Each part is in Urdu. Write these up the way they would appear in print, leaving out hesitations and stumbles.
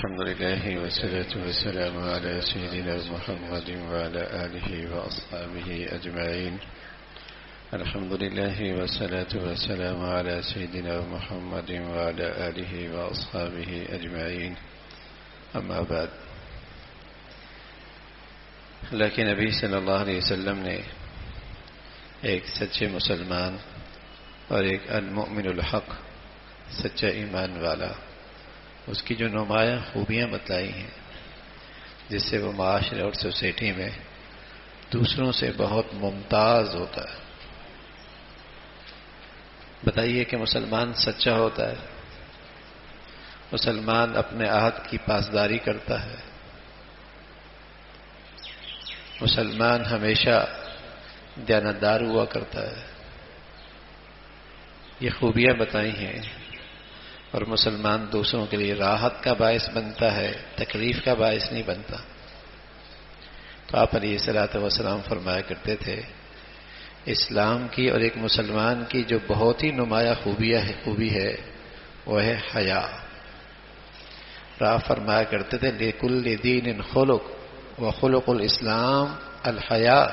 الحمد لله والصلاة والسلام على سيدنا محمد وعلى آله وأصحابه أجمعين. الحمد لله والصلاة والسلام على سيدنا محمد وعلى آله وأصحابه أجمعين. أما بعد، اللہ کے نبی صلی اللہ علیہ وسلم نے ایک سچے مسلمان اور ایک المؤمن الحق سچا ایمان والا، اس کی جو نمایاں خوبیاں بتلائی ہیں جس سے وہ معاشرے اور سوسائٹی میں دوسروں سے بہت ممتاز ہوتا ہے. بتائیے کہ مسلمان سچا ہوتا ہے، مسلمان اپنے عہد کی پاسداری کرتا ہے، مسلمان ہمیشہ دیانتدار ہوا کرتا ہے. یہ خوبیاں بتائی ہیں، اور مسلمان دوسروں کے لیے راحت کا باعث بنتا ہے، تکلیف کا باعث نہیں بنتا. تو آپ علیہ الصلوۃ والسلام فرمایا کرتے تھے اسلام کی اور ایک مسلمان کی جو بہت ہی نمایاں خوبی ہے وہ ہے حیا. اور آپ فرمایا کرتے تھے لِكُلِّ دِينٍ خُلُقٌ وَخُلُقُ الْإِسْلَامِ الْحَيَاءُ.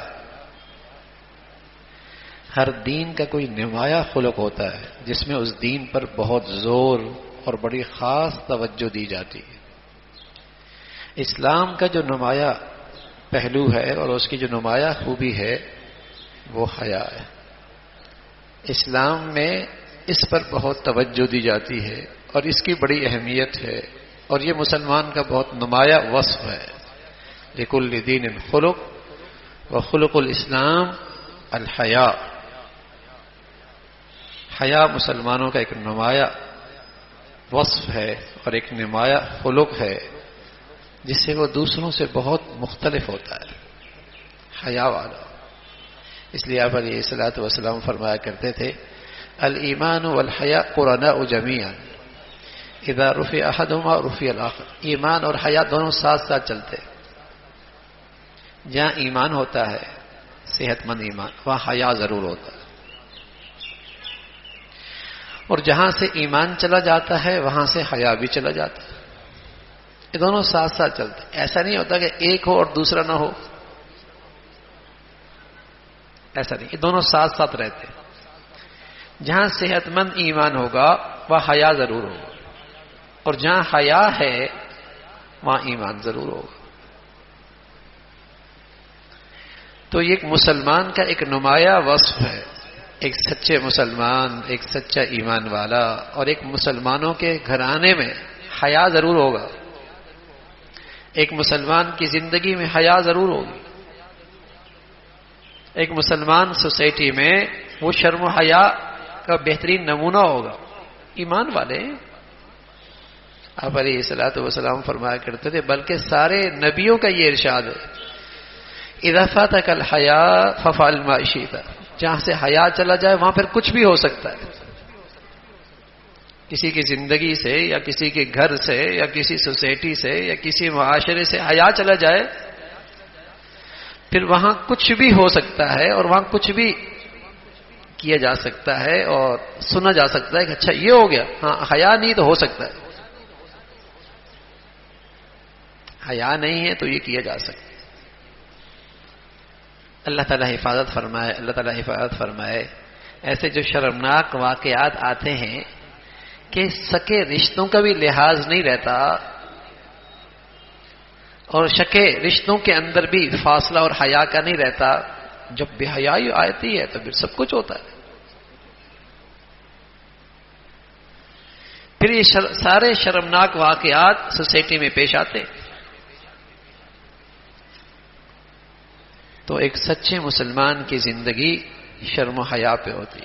ہر دین کا کوئی نمایاں خلق ہوتا ہے جس میں اس دین پر بہت زور اور بڑی خاص توجہ دی جاتی ہے. اسلام کا جو نمایاں پہلو ہے اور اس کی جو نمایاں خوبی ہے وہ حیا ہے. اسلام میں اس پر بہت توجہ دی جاتی ہے اور اس کی بڑی اہمیت ہے، اور یہ مسلمان کا بہت نمایاں وصف ہے. لِكُلِّ دِينٍ خُلُقٌ وَخُلُقُ الْإِسْلَامِ الْحَيَاءُ. حیا مسلمانوں کا ایک نمایاں وصف ہے اور ایک نمایاں خلق ہے جس سے وہ دوسروں سے بہت مختلف ہوتا ہے، حیا والا. اس لیے آپ علیہ الصلوۃ والسلام فرمایا کرتے تھے الایمان والحیا قرناء جمیعا اذا رفع احدهما رفع الاخر. ایمان اور حیا دونوں ساتھ ساتھ چلتے. جہاں ایمان ہوتا ہے، صحت مند ایمان، وہاں حیا ضرور ہوتا ہے، اور جہاں سے ایمان چلا جاتا ہے وہاں سے حیا بھی چلا جاتا ہے. یہ دونوں ساتھ ساتھ چلتے. ایسا نہیں ہوتا کہ ایک ہو اور دوسرا نہ ہو، ایسا نہیں، یہ دونوں ساتھ ساتھ رہتے. جہاں صحت مند ایمان ہوگا وہاں حیا ضرور ہوگا، اور جہاں حیا ہے وہاں ایمان ضرور ہوگا. تو یہ ایک مسلمان کا ایک نمایاں وصف ہے، ایک سچے مسلمان، ایک سچا ایمان والا، اور ایک مسلمانوں کے گھرانے میں حیا ضرور ہوگا. ایک مسلمان کی زندگی میں حیا ضرور ہوگی. ایک مسلمان سوسائٹی میں وہ شرم و حیا کا بہترین نمونہ ہوگا. ایمان والے. آپ علیہ الصلوۃ والسلام فرمایا کرتے تھے بلکہ سارے نبیوں کا یہ ارشاد ہے اذا فاتك الحیا ففعل ما شئت. جہاں سے حیا چلا جائے وہاں پھر کچھ بھی ہو سکتا ہے. کسی کی زندگی سے یا کسی کے گھر سے یا کسی سوسائٹی سے یا کسی معاشرے سے حیا چلا جائے پھر وہاں کچھ بھی ہو سکتا ہے، اور وہاں کچھ بھی کیا جا سکتا ہے اور سنا جا سکتا ہے کہ اچھا یہ ہو گیا. ہاں، حیا نہیں تو ہو سکتا ہے. حیا نہیں ہے تو یہ کیا جا سکتا ہے. اللہ تعالیٰ حفاظت فرمائے، اللہ تعالیٰ حفاظت فرمائے. ایسے جو شرمناک واقعات آتے ہیں کہ سکے رشتوں کا بھی لحاظ نہیں رہتا، اور شکے رشتوں کے اندر بھی فاصلہ اور حیا کا نہیں رہتا. جب بے حیائی آتی ہے تو پھر سب کچھ ہوتا ہے. پھر یہ سارے شرمناک واقعات سوسائٹی میں پیش آتے. تو ایک سچے مسلمان کی زندگی شرم و حیا پہ ہوتی.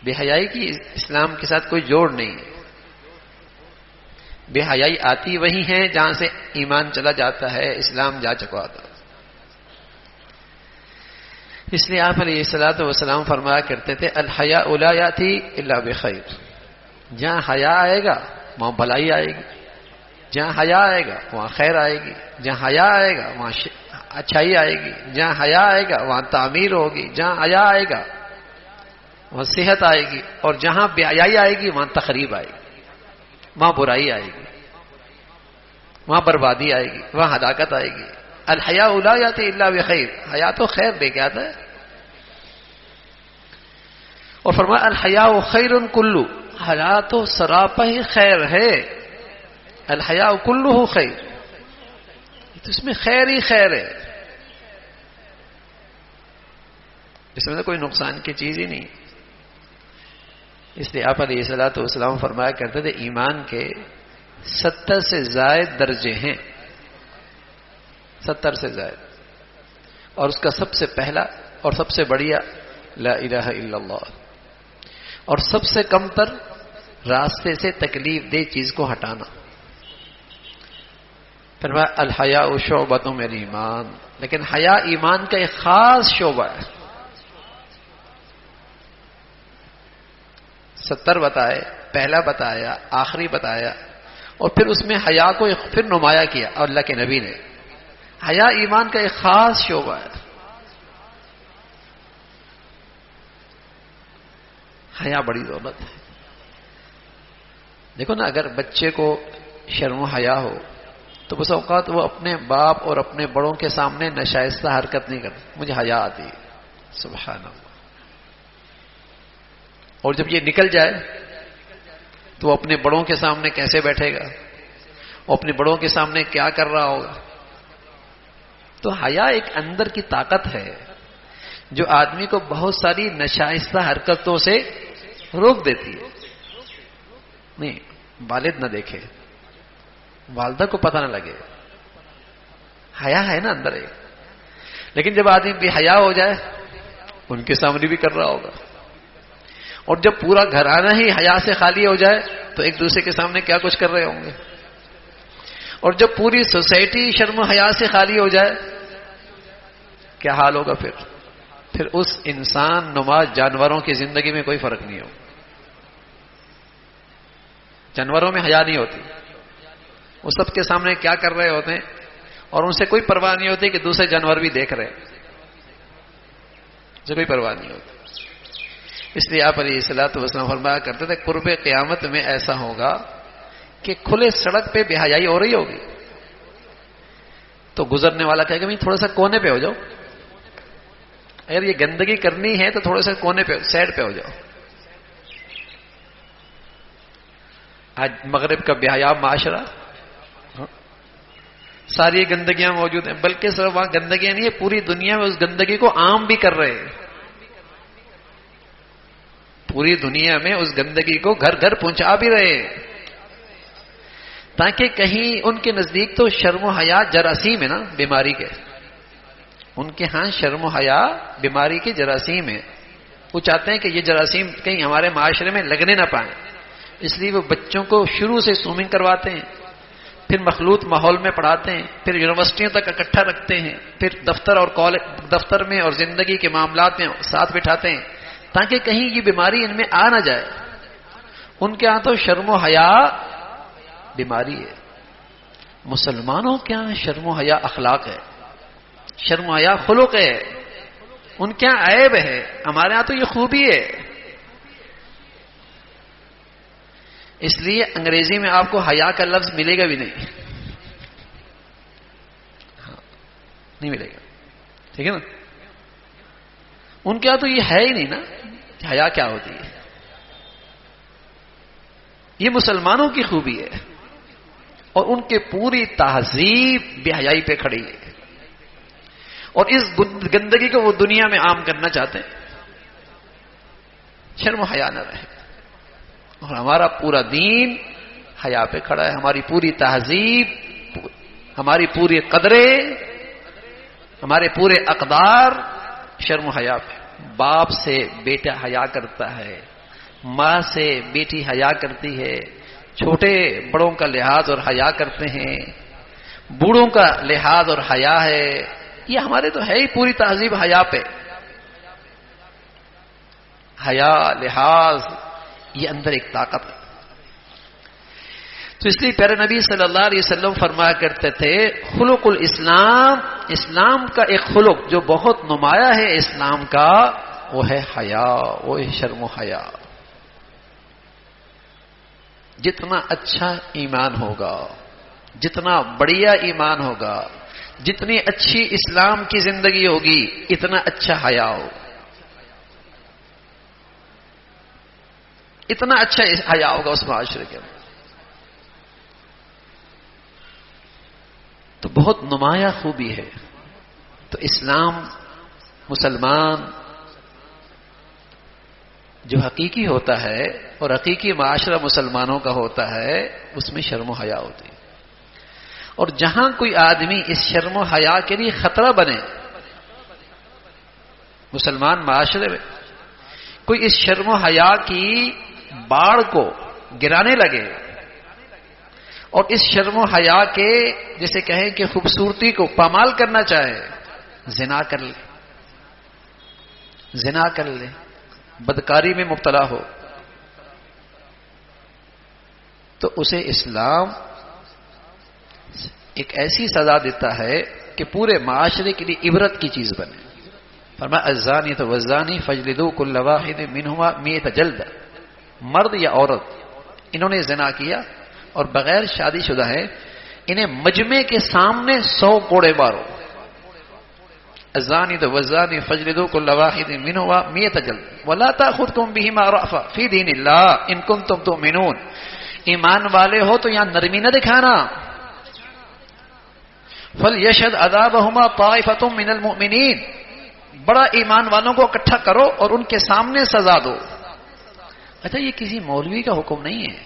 بے حیائی کی اسلام کے ساتھ کوئی جوڑ نہیں ہے. بے حیائی آتی وہی ہے جہاں سے ایمان چلا جاتا ہے، اسلام جا چکا ہوتا. اس لیے آپ علیہ الصلوۃ والسلام فرمایا کرتے تھے الحیاء لا یاتی الا بخیر. جہاں حیا آئے گا وہاں بھلائی آئے گی، جہاں حیا آئے گا وہاں خیر آئے گی، جہاں حیا آئے گا وہاں اچھائی آئے گی، جہاں حیا آئے گا وہاں تعمیر ہوگی، جہاں حیا آئے گا وہاں صحت آئے گی، اور جہاں بے حیائی آئے گی وہاں تخریب آئے گی. وہاں برائی آئے گی، وہاں بربادی آئے گی، وہاں ہلاکت آئے گی۔ الحیاء لا یاتی الا بخیر، حیا تو خیر لے کے آتا ہے۔ اور فرمایا الحیاء خیر کلو، حیا تو سراپا ہی خیر ہے۔ الحیاء کلہ خیر، تو اس میں خیر ہی خیر ہے، اس میں تو کوئی نقصان کی چیز ہی نہیں۔ اس لیے آپ علیہ الصلوۃ والسلام فرمایا کرتے تھے ایمان کے 70 سے زائد درجے ہیں، 70 سے زائد، اور اس کا سب سے پہلا اور سب سے بڑھیا لا الہ الا اللہ، اور سب سے کم تر راستے سے تکلیف دہ چیز کو ہٹانا۔ فرمایا الحیاء شعبۃ من الایمان، لیکن حیا ایمان کا ایک خاص شعبہ ہے۔ 70 بتائے، پہلا بتایا، آخری بتایا، اور پھر اس میں حیا کو پھر نمایاں کیا اور اللہ کے نبی نے۔ حیا ایمان کا ایک خاص شعبہ ہے۔ حیا بڑی دولت ہے۔ دیکھو نا، اگر بچے کو شرم و حیا ہو تو بس اوقات وہ اپنے باپ اور اپنے بڑوں کے سامنے ناشائستہ حرکت نہیں کرتا، مجھے حیا آتی ہے، سبحان اللہ۔ اور جب یہ نکل جائے تو وہ اپنے بڑوں کے سامنے کیسے بیٹھے گا، وہ اپنے بڑوں کے سامنے کیا کر رہا ہوگا۔ تو حیا ایک اندر کی طاقت ہے جو آدمی کو بہت ساری ناشائستہ حرکتوں سے روک دیتی ہے۔ نہیں، والد نہ دیکھے، والدہ کو پتہ نہ لگے، حیا ہے نا اندر ایک۔ لیکن جب آدمی بے حیا ہو جائے ان کے سامنے بھی کر رہا ہوگا، اور جب پورا گھرانہ ہی حیا سے خالی ہو جائے تو ایک دوسرے کے سامنے کیا کچھ کر رہے ہوں گے، اور جب پوری سوسائٹی شرم و حیا سے خالی ہو جائے کیا حال ہوگا۔ پھر اس انسان نما جانوروں کی زندگی میں کوئی فرق نہیں ہوگا۔ جانوروں میں حیا نہیں ہوتی، وہ سب کے سامنے کیا کر رہے ہوتے ہیں اور ان سے کوئی پرواہ نہیں ہوتی کہ دوسرے جانور بھی دیکھ رہے ہیں، اسے کوئی پرواہ نہیں ہوتی۔ اس لیے آپ علیہ الصلوۃ والسلام فرمایا کرتے تھے قرب قیامت میں ایسا ہوگا کہ کھلے سڑک پہ بے حیائی ہو رہی ہوگی تو گزرنے والا کہے گا تھوڑا سا کونے پہ ہو جاؤ، اگر یہ گندگی کرنی ہے تو تھوڑے سے کونے پہ سائڈ پہ ہو جاؤ۔ آج مغرب کا بے حیا معاشرہ، ساری گندگیاں موجود ہیں، بلکہ صرف وہاں گندگیاں نہیں ہے، پوری دنیا میں اس گندگی کو عام بھی کر رہے ہیں، پوری دنیا میں اس گندگی کو گھر گھر پہنچا بھی رہے ہیں، تاکہ کہیں ان کے نزدیک تو شرم و حیا جراثیم ہے نا بیماری کے، ان کے ہاں شرم و حیا بیماری کے جراثیم ہے، وہ چاہتے ہیں کہ یہ جراثیم کہیں ہمارے معاشرے میں لگنے نہ پائیں، اس لیے وہ بچوں کو شروع سے سوئمنگ کرواتے ہیں، پھر مخلوط ماحول میں پڑھاتے ہیں، پھر یونیورسٹیوں تک اکٹھا رکھتے ہیں، پھر دفتر اور کالج دفتر میں اور زندگی کے معاملات میں ساتھ بٹھاتے ہیں تاکہ کہیں یہ بیماری ان میں آ نہ جائے۔ ان کے ہاں تو شرم و حیا بیماری ہے، مسلمانوں کے ہاں شرم و حیا اخلاق ہے، شرم و حیا خلق ہے، ان کے ہاں عیب ہے، ہمارے ہاں تو یہ خوبی ہے۔ اس لیے انگریزی میں آپ کو حیا کا لفظ ملے گا بھی نہیں، نہیں ملے گا، ٹھیک ہے نا۔ ان کے ہاں تو یہ ہے ہی نہیں نا کہ حیا کیا ہوتی ہے، یہ مسلمانوں کی خوبی ہے، اور ان کے پوری تہذیب بے حیائی پہ کھڑی ہے، اور اس گندگی کو وہ دنیا میں عام کرنا چاہتے ہیں، شرم و حیا نہ رہے۔ اور ہمارا پورا دین حیا پہ کھڑا ہے، ہماری پوری تہذیب، ہماری پوری قدریں، ہمارے پورے اقدار شرم و حیا پہ۔ باپ سے بیٹا حیا کرتا ہے، ماں سے بیٹی حیا کرتی ہے، چھوٹے بڑوں کا لحاظ اور حیا کرتے ہیں، بوڑھوں کا لحاظ اور حیا ہے، یہ ہمارے تو ہے ہی پوری تہذیب حیا پہ۔ حیا، لحاظ، یہ اندر ایک طاقت ہے۔ تو اس لیے پیارے نبی صلی اللہ علیہ وسلم فرمایا کرتے تھے خلق الاسلام، اسلام کا ایک خلق جو بہت نمایاں ہے اسلام کا، وہ ہے حیا، وہ ہے شرم و حیا۔ جتنا اچھا ایمان ہوگا، جتنا بڑھیا ایمان ہوگا، جتنی اچھی اسلام کی زندگی ہوگی، اتنا اچھا حیا ہوگا، اتنا اچھا حیا ہوگا اس معاشرے کے اندر. تو بہت نمایاں خوبی ہے. تو اسلام، مسلمان جو حقیقی ہوتا ہے اور حقیقی معاشرہ مسلمانوں کا ہوتا ہے، اس میں شرم و حیا ہوتی ہے. اور جہاں کوئی آدمی اس شرم و حیا کے لیے خطرہ بنے، مسلمان معاشرے میں کوئی اس شرم و حیا کی باڑ کو گرانے لگے اور اس شرم و حیا کے جیسے کہیں کہ خوبصورتی کو پامال کرنا چاہے، زنا کر لے، زنا کر لے، بدکاری میں مبتلا ہو، تو اسے اسلام ایک ایسی سزا دیتا ہے کہ پورے معاشرے کے لیے عبرت کی چیز بنے. فرمایا الزانیۃ والزانی فاجلدوا کل واحد منہما 100 جلدہ. مرد یا عورت انہوں نے زنا کیا اور بغیر شادی شدہ ہے، انہیں مجمع کے سامنے 100 کوڑے مارو. الزانیۃ والزانی فاجلدوا کل واحد منہما 100 جلدہ ولا تأخذکم بہما رأفۃ فی دین اللہ ان کنتم تؤمنون. ایمان والے ہو تو یہاں نرمی نہ دکھانا. فَلْيَشْهَدْ عَذَابَهُمَا طَائِفَةٌ مِّنَ الْمُؤْمِنِينَ. بڑا ایمان والوں کو اکٹھا کرو اور ان کے سامنے سزا دو. اچھا، یہ کسی مولوی کا حکم نہیں ہے،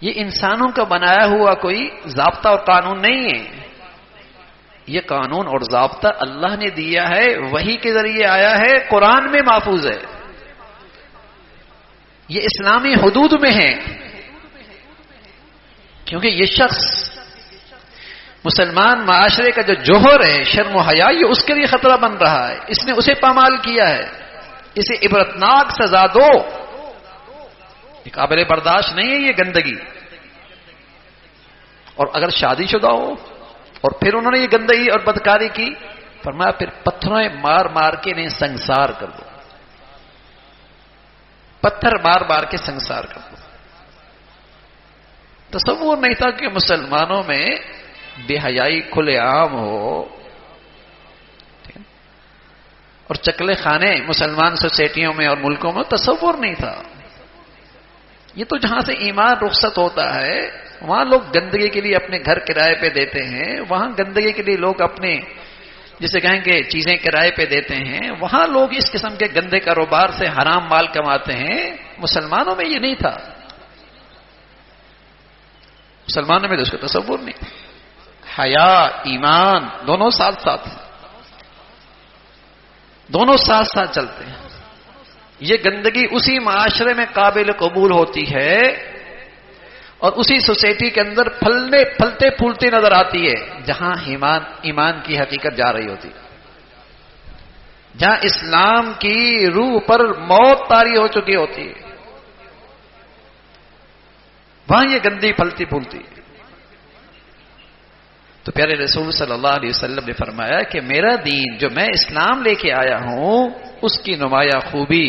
یہ انسانوں کا بنایا ہوا کوئی ضابطہ اور قانون نہیں ہے. یہ قانون اور ضابطہ اللہ نے دیا ہے، وحی کے ذریعے آیا ہے، قرآن میں محفوظ ہے، یہ اسلامی حدود میں ہے. کیونکہ یہ شخص مسلمان معاشرے کا جو جوہر ہے شرم و حیا، یہ اس کے لیے خطرہ بن رہا ہے، اس نے اسے پامال کیا ہے. اسے عبرتناک سزا دو. یہ قابل برداشت نہیں ہے یہ گندگی. اور اگر شادی شدہ ہو اور پھر انہوں نے یہ گندگی اور بدکاری کی، فرمایا پھر پتھروں مار مار کے انہیں سنسار کر دو. پتھر مار مار کے سنسار کر دو. تصور نہیں تھا کہ مسلمانوں میں بے حیائی کھلے عام ہو اور چکلے خانے مسلمان سوسائٹیوں میں اور ملکوں میں، تصور نہیں تھا. یہ تو جہاں سے ایمان رخصت ہوتا ہے وہاں لوگ گندگی کے لیے اپنے گھر کرائے پہ دیتے ہیں، وہاں گندگی کے لیے لوگ اپنے جسے کہیں گے چیزیں کرائے پہ دیتے ہیں، وہاں لوگ اس قسم کے گندے کاروبار سے حرام مال کماتے ہیں. مسلمانوں میں یہ نہیں تھا، مسلمانوں میں تو اس کا تصور نہیں. حیا، ایمان دونوں ساتھ ساتھ ہیں، دونوں ساتھ ساتھ چلتے ہیں. یہ گندگی اسی معاشرے میں قابل قبول ہوتی ہے اور اسی سوسائٹی کے اندر پھلتے پھولتے نظر آتی ہے جہاں ایمان کی حقیقت جا رہی ہوتی ہے، جہاں اسلام کی روح پر موت طاری ہو چکی ہوتی ہے، وہاں یہ گندی پھلتی پھولتی ہے. تو پیارے رسول صلی اللہ علیہ وسلم نے فرمایا کہ میرا دین جو میں اسلام لے کے آیا ہوں اس کی نمایاں خوبی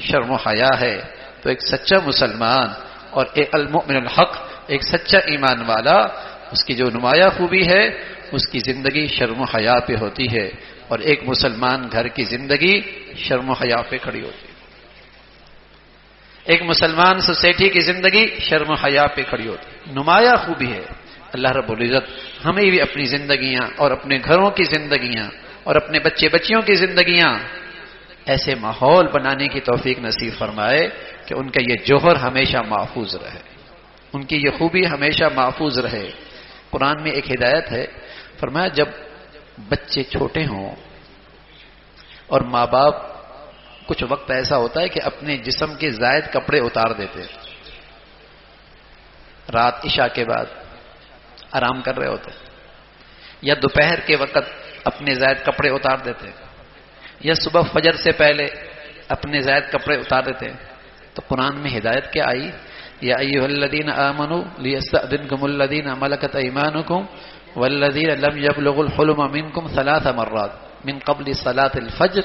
شرم و حیا ہے. تو ایک سچا مسلمان اور ایک المؤمن الحق، ایک سچا ایمان والا، اس کی جو نمایاں خوبی ہے اس کی زندگی شرم و حیا پہ ہوتی ہے، اور ایک مسلمان گھر کی زندگی شرم و حیا پہ کھڑی ہوتی ہے. ایک مسلمان سوسائٹی کی زندگی شرم و حیا پہ کھڑی ہوتی ہے. نمایاں خوبی ہے. اللہ رب العزت ہمیں بھی اپنی زندگیاں اور اپنے گھروں کی زندگیاں اور اپنے بچے بچیوں کی زندگیاں ایسے ماحول بنانے کی توفیق نصیب فرمائے کہ ان کا یہ جوہر ہمیشہ محفوظ رہے، ان کی یہ خوبی ہمیشہ محفوظ رہے. قرآن میں ایک ہدایت ہے، فرمایا جب بچے چھوٹے ہوں اور ماں باپ کچھ وقت ایسا ہوتا ہے کہ اپنے جسم کے زائد کپڑے اتار دیتے، رات عشاء کے بعد آرام کر رہے ہوتے، یا دوپہر کے وقت اپنے زائد کپڑے اتار دیتے، یا صبح فجر سے پہلے اپنے زائد کپڑے اتار دیتے. تو قرآن میں ہدایت کیا آئی؟ یا ایھا الذین آمنوا لیستأذنکم الذین ملکت ایمانکم والذین لم یبلغوا الحلم منکم 3 مرات من قبل صلاة الفجر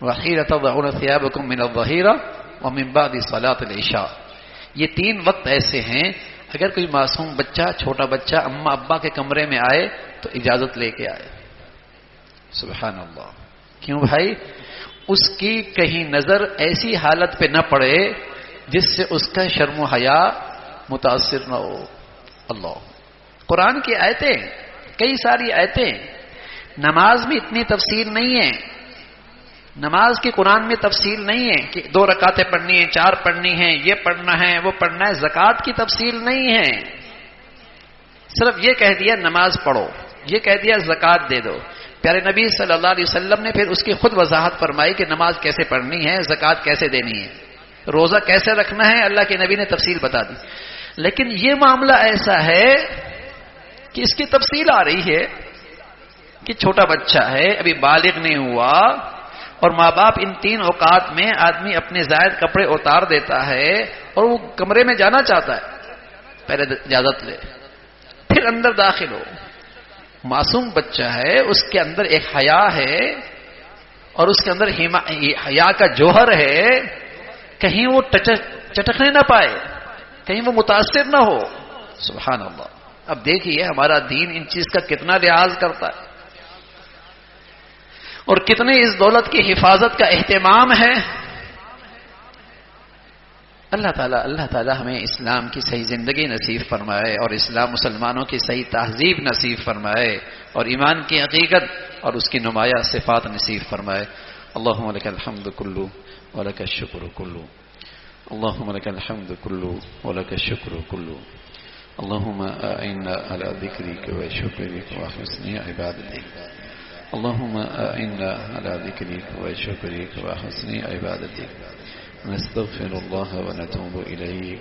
وحین تضعون ثیابکم من الظہیرہ ومن بعد صلاۃ العشاء. یہ 3 وقت ایسے ہیں اگر کوئی معصوم بچہ، چھوٹا بچہ اماں ابا کے کمرے میں آئے تو اجازت لے کے آئے. سبحان اللہ. کیوں بھائی؟ اس کی کہیں نظر ایسی حالت پہ نہ پڑے جس سے اس کا شرم و حیا متاثر نہ ہو. اللہ. قرآن کی آیتیں، کئی ساری آیتیں. نماز میں اتنی تفصیل نہیں ہے، نماز کی قرآن میں تفصیل نہیں ہے کہ 2 رکعتیں پڑھنی ہیں، 4 پڑھنی ہیں، یہ پڑھنا ہے وہ پڑھنا ہے. زکوٰۃ کی تفصیل نہیں ہے، صرف یہ کہہ دیا نماز پڑھو، یہ کہہ دیا زکوٰۃ دے دو. پیارے نبی صلی اللہ علیہ وسلم نے پھر اس کی خود وضاحت فرمائی کہ نماز کیسے پڑھنی ہے، زکوٰۃ کیسے دینی ہے، روزہ کیسے رکھنا ہے، اللہ کے نبی نے تفصیل بتا دی. لیکن یہ معاملہ ایسا ہے کہ اس کی تفصیل آ رہی ہے کہ چھوٹا بچہ ہے، ابھی بالغ نہیں ہوا، اور ماں باپ ان 3 اوقات میں آدمی اپنے زائد کپڑے اتار دیتا ہے اور وہ کمرے میں جانا چاہتا ہے، پہلے اجازت لے پھر اندر داخل ہو. معصوم بچہ ہے، اس کے اندر ایک حیا ہے اور اس کے اندر حیا کا جوہر ہے، کہیں وہ چٹکنے نہ پائے، کہیں وہ متاثر نہ ہو. سبحان اللہ. اب دیکھیے ہمارا دین ان چیز کا کتنا لحاظ کرتا ہے اور کتنے اس دولت کی حفاظت کا اہتمام ہے. اللہ تعالیٰ ہمیں اسلام کی صحیح زندگی نصیب فرمائے اور اسلام مسلمانوں کی صحیح تہذیب نصیب فرمائے اور ایمان کی حقیقت اور اس کی نمایاں صفات نصیب فرمائے. اللہم لک الحمد کلو ولک الشکر کلو. اللہم لک الحمد کلو ولک الشکر کلو. اللہم اعنا علی ذکرک وشکرک وحسن عبادتک. اللہم اعنا علی ذکرک وشکرک وحسن عبادتک. نستغفر الله ونتوب إليه.